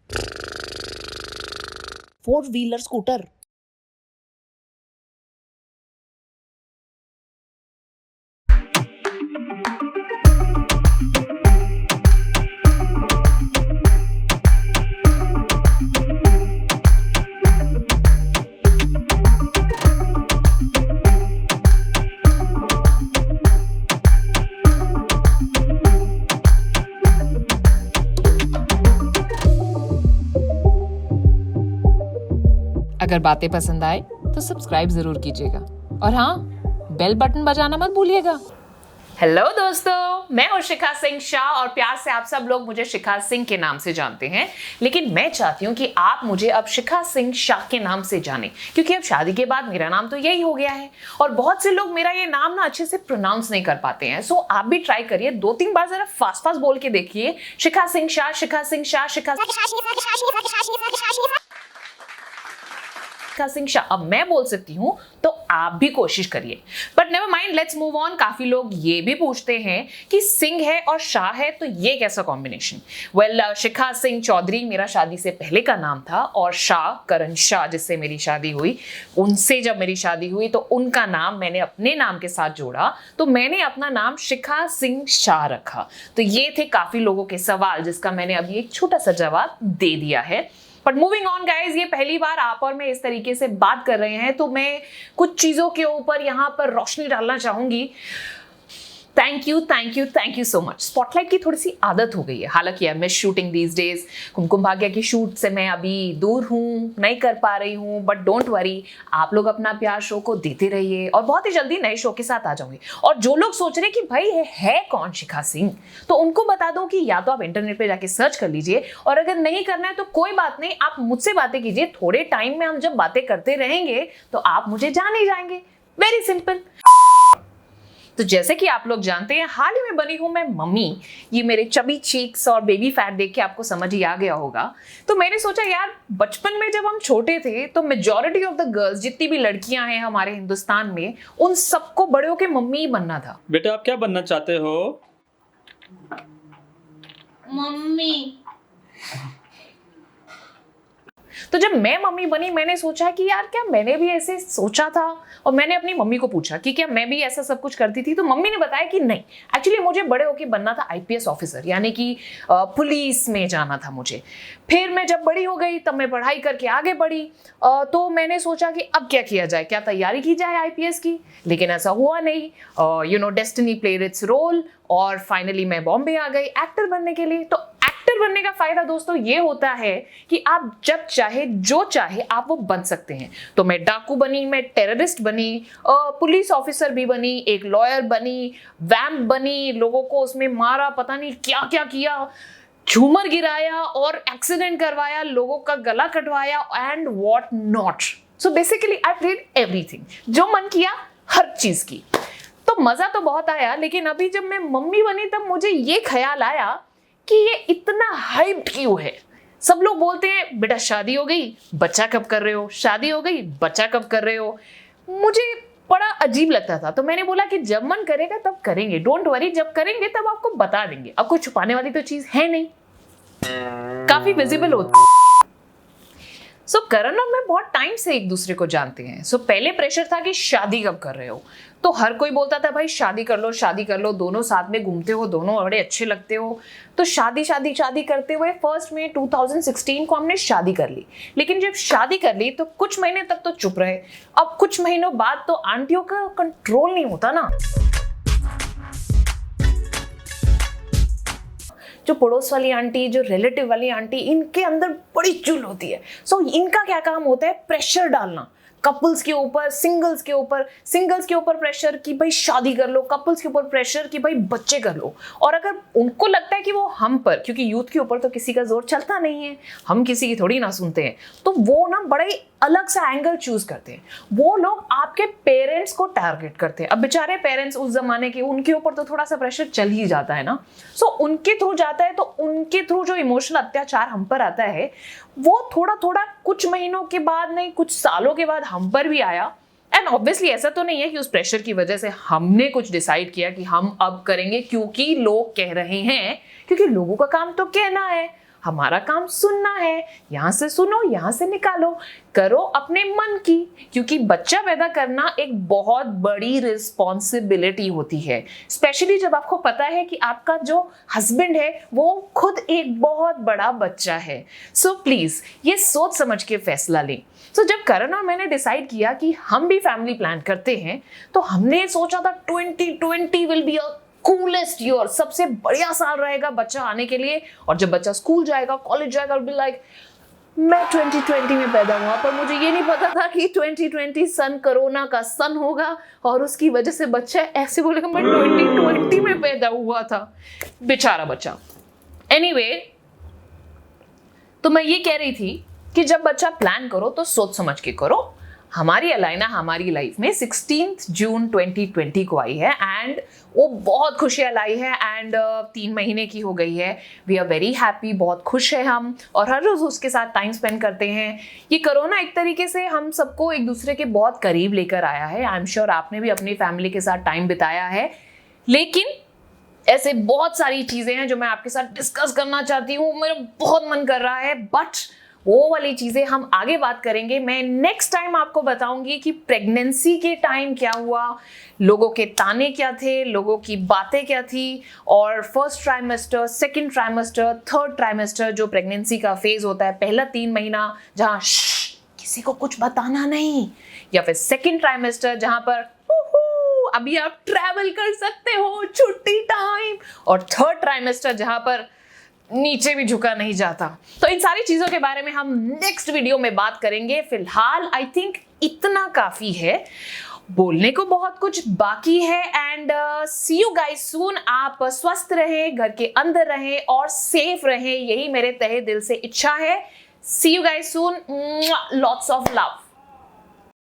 4 wheeler scooter. अगर बातें पसंद आए तो सब्सक्राइब जरूर कीजिएगा और हाँ, बेल बटन बजाना मत भूलिएगा। हेलो दोस्तों, मैं हूँ शिखा सिंह शाह और प्यार से आप सब लोग मुझे शिखा सिंह के नाम से जानते हैं, लेकिन मैं चाहती हूँ कि आप मुझे अब शिखा सिंह शाह के नाम से जानें, क्योंकि अब शादी के बाद मेरा नाम तो यही हो गया है और बहुत से लोग मेरा ये नाम ना अच्छे से प्रोनाउंस नहीं कर पाते हैं। सो आप भी ट्राई करिए, 2-3 बार जरा फास्ट फास्ट बोल के देखिए, शिखा सिंह शाह, शिखा सिंह शाह, शिखा सिंह शाह। अब मैं बोल सकती हूं तो आप भी कोशिश करिए, but never mind, let's move on. काफी लोग ये भी पूछते हैं कि सिंह है और शाह है तो ये कैसा कॉम्बिनेशन। वेल, शिखा सिंह चौधरी मेरा शादी से पहले का नाम था और शाह करण शाह जिससे मेरी शादी हुई, उनसे जब मेरी शादी हुई तो उनका नाम मैंने अपने नाम के साथ जोड़ा, तो मैंने अपना नाम शिखा सिंह शाह रखा। तो ये थे काफी लोगों के सवाल जिसका मैंने अभी एक छोटा सा जवाब दे दिया है। बट मूविंग ऑन गाइज, ये पहली बार आप और मैं इस तरीके से बात कर रहे हैं तो मैं कुछ चीजों के ऊपर यहाँ पर रोशनी डालना चाहूंगी। Thank you so much. Spotlight की थोड़ी सी आदत हो गई है, हालांकि I miss shooting these days. Kumkum Bhagya की शूट से मैं अभी दूर हूँ, नहीं कर पा रही हूँ, बट डोंट वरी, आप लोग अपना प्यार शो को देते रहिए और बहुत ही जल्दी नए शो के साथ आ जाऊंगी। और जो लोग सोच रहे हैं कि भाई है कौन शिखा सिंह, तो उनको बता दो कि या तो आप इंटरनेट पे जाके सर्च कर लीजिए, और अगर नहीं करना है तो कोई बात नहीं, आप मुझसे बातें कीजिए। थोड़े टाइम में हम जब बातें करते रहेंगे तो आप मुझे जान ही जाएंगे। Very simple. तो जैसे कि आप लोग जानते हैं, हाल ही में बनी हूं मैं मम्मी। ये मेरे चबी चीक्स और बेबी फैट देख के आपको समझ ही आ गया होगा। तो मैंने सोचा यार, बचपन में जब हम छोटे थे तो मेजॉरिटी ऑफ द गर्ल्स, जितनी भी लड़कियां हैं हमारे हिंदुस्तान में, उन सबको बड़े होके मम्मी ही बनना था। बेटा आप क्या बनना चाहते हो? मम्मी। तो जब मैं मम्मी बनी, मैंने सोचा कि यार क्या मैंने भी ऐसे सोचा था, और मैंने अपनी मम्मी को पूछा कि क्या मैं भी ऐसा सब कुछ करती थी। तो मम्मी ने बताया कि नहीं, एक्चुअली मुझे बड़े होके बनना था आईपीएस ऑफिसर, यानी कि पुलिस में जाना था मुझे। फिर मैं जब बड़ी हो गई तब मैं पढ़ाई करके आगे बढ़ी, तो मैंने सोचा कि अब क्या किया जाए, क्या तैयारी की जाए आईपीएस की, लेकिन ऐसा हुआ नहीं। डेस्टिनी प्लेड इट्स रोल और फाइनली मैं बॉम्बे आ गई एक्टर बनने के लिए। तो एक्टर बनने का फायदा दोस्तों ये होता है कि आप जब चाहे जो चाहे आप वो बन सकते हैं। तो मैं डाकू बनी, मैं टेररिस्ट बनी, पुलिस ऑफिसर भी बनी, एक लॉयर बनी, वैम्प बनी, लोगों को उसमें मारा, पता नहीं क्या क्या किया, झूमर गिराया और एक्सीडेंट करवाया, लोगों का गला कटवाया and what not. So basically I played everything, जो मन किया हर चीज की। तो मजा तो बहुत आया, लेकिन अभी जब मैं मम्मी बनी तब मुझे ये ख्याल आया कि ये इतना हाइप्ड क्यों है। सब लोग बोलते हैं बेटा शादी हो गई, बच्चा कब कर रहे हो, शादी हो गई, बच्चा कब कर रहे हो। मुझे बड़ा अजीब लगता था, तो मैंने बोला कि जब मन करेगा तब करेंगे, डोंट वरी, जब करेंगे तब आपको बता देंगे। अब कोई छुपाने वाली तो चीज है नहीं, काफी विजिबल होता है। सो करण और मैं बहुत टाइम से एक दूसरे को जानते हैं। सो पहले प्रेशर था कि शादी कब कर रहे हो, तो हर कोई बोलता था भाई शादी कर लो, शादी कर लो, दोनों साथ में घूमते हो, दोनों बड़े अच्छे लगते हो। तो शादी शादी शादी करते हुए फर्स्ट में 2016 को हमने शादी कर ली। लेकिन जब शादी कर ली तो कुछ महीने तक तो चुप रहे। अब कुछ महीनों बाद तो आंटियों का कंट्रोल नहीं होता ना, जो पड़ोस वाली आंटी, जो रिलेटिव वाली आंटी, इनके अंदर बड़ी चुल होती है। सो इनका क्या काम होता है, प्रेशर डालना कपल्स के ऊपर, सिंगल्स के ऊपर प्रेशर कि भाई शादी कर लो, कपल्स के ऊपर प्रेशर कि भाई बच्चे कर लो। और अगर उनको लगता है कि वो हम पर, क्योंकि यूथ के ऊपर तो किसी का जोर चलता नहीं है, हम किसी की थोड़ी ना सुनते हैं, तो वो ना बड़े अलग सा एंगल चूज करते हैं। वो लोग आपके पेरेंट्स को टारगेट करते हैं। अब बेचारे पेरेंट्स उस जमाने के, उनके ऊपर तो थोड़ा सा प्रेशर चल ही जाता है ना। सो उनके थ्रू जाता है, तो उनके थ्रू जो इमोशनल अत्याचार हम पर आता है, वो थोड़ा थोड़ा कुछ महीनों के बाद नहीं, कुछ सालों के बाद हम पर भी आया। एंड ऑब्वियसली ऐसा तो नहीं है कि उस प्रेशर की वजह से हमने कुछ डिसाइड किया कि हम अब करेंगे क्योंकि लोग कह रहे हैं, क्योंकि लोगों का काम तो कहना है। हमारा काम सुनना है, यहाँ से सुनो, यहाँ से निकालो, करो अपने मन की, क्योंकि बच्चा पैदा करना एक बहुत बड़ी रिस्पॉन्सिबिलिटी होती है, स्पेशली जब आपको पता है कि आपका जो हस्बैंड है वो खुद एक बहुत बड़ा बच्चा है। सो प्लीज ये सोच समझ के फैसला लें। तो जब करण और मैंने डिसाइड किया कि हम भी फैमिली प्लान करते हैं, तो हमने सोचा था 2020 will be a coolest year, सबसे बढ़िया साल रहेगा बच्चा आने के लिए। और जब बच्चा स्कूल जाएगा, कॉलेज जाएगा, बी लाइक मैं 2020 में पैदा हुआ, पर मुझे ये नहीं पता था कि 2020 सन कोरोना का सन होगा और उसकी वजह से बच्चा ऐसे बोलेगा मैं 2020 में पैदा हुआ था, बेचारा बच्चा। एनीवे, तो मैं ये कह रही थी कि जब बच्चा प्लान करो तो सोच समझ के करो। हमारी अलाइना हमारी लाइफ में 16 जून 2020 को आई है एंड वो बहुत खुशियाँ लाई है एंड 3 महीने की हो गई है। वी आर वेरी हैप्पी, बहुत खुश है हम और हर रोज उसके साथ टाइम स्पेंड करते हैं। ये कोरोना एक तरीके से हम सबको एक दूसरे के बहुत करीब लेकर आया है। आई एम श्योर आपने भी अपनी फैमिली के साथ टाइम बिताया है, लेकिन ऐसे बहुत सारी चीजें हैं जो मैं आपके साथ डिस्कस करना चाहती हूँ, मेरा बहुत मन कर रहा है, बट वो वाली चीजें हम आगे बात करेंगे। मैं नेक्स्ट टाइम आपको बताऊंगी कि प्रेगनेंसी के टाइम क्या हुआ, लोगों के ताने क्या थे, लोगों की बातें क्या थी, और first trimester, second trimester, third trimester जो प्रेगनेंसी का फेज होता है, पहला 3 महीना जहाँ किसी को कुछ बताना नहीं, या फिर सेकंड ट्राइमेस्टर जहां पर अभी आप ट्रैवल कर सकते हो, छुट्टी टाइम, और थर्ड ट्राइमेस्टर जहां पर नीचे भी झुका नहीं जाता। तो इन सारी चीजों के बारे में हम नेक्स्ट वीडियो में बात करेंगे। फिलहाल आई थिंक इतना काफी है, बोलने को बहुत कुछ बाकी है and see you guys soon. आप स्वस्थ रहें, घर के अंदर रहें और सेफ रहें, यही मेरे तहे दिल से इच्छा है। See you guys soon, lots of love.